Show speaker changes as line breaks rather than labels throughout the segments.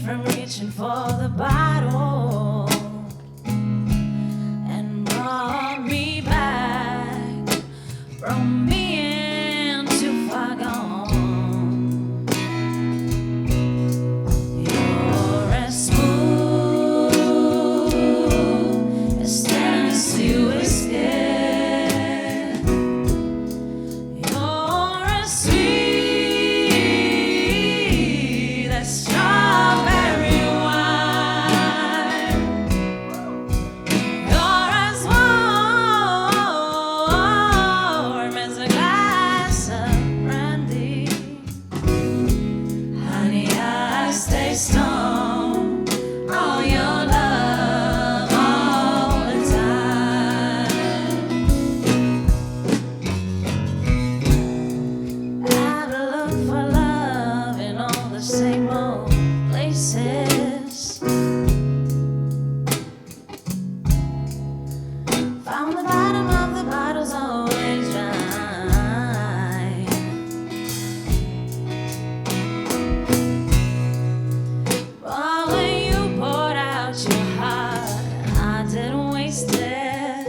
from reaching for the bottle and brought me back from being too far gone. You're as smooth as Tennessee whiskey. You're as sweet as strawberry wine. You're as warm as a glass of brandy. Honey, I stay stoned on your love all the time. I've looked for love in all the same old places. Found the bottom of the bottle's always dry. But when you poured out your heart, I didn't waste it.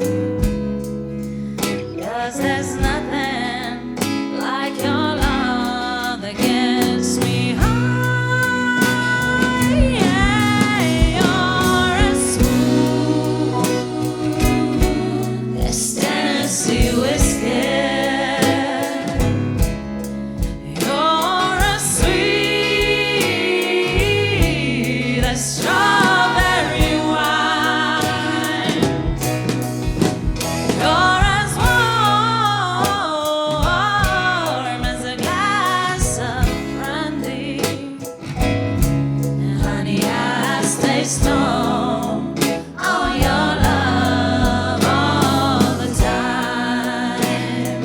'Cause there's nothing like your love that gets me high. Yeah, you're as smooth as Tennessee whiskey. You're as sweet as strawberry wine. You're as warm as a glass of brandy. Honey, I stay stoned on your love all the time.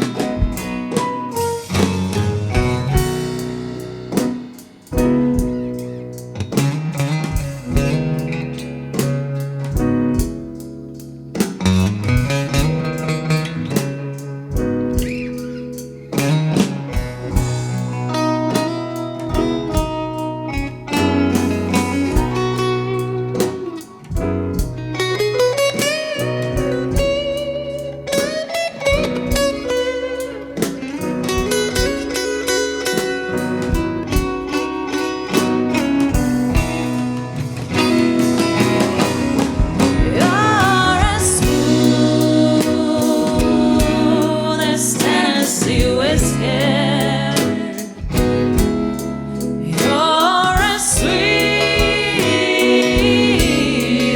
You're as smooth as Tennessee whiskey. You're as sweet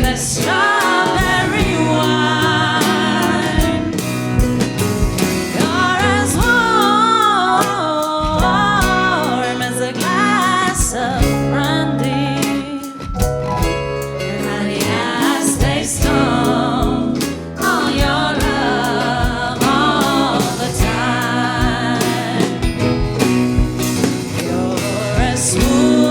as strawberry wine. You're as warm as a glass of brandy. Honey, I stay stoned on your love all the time. You're as smooth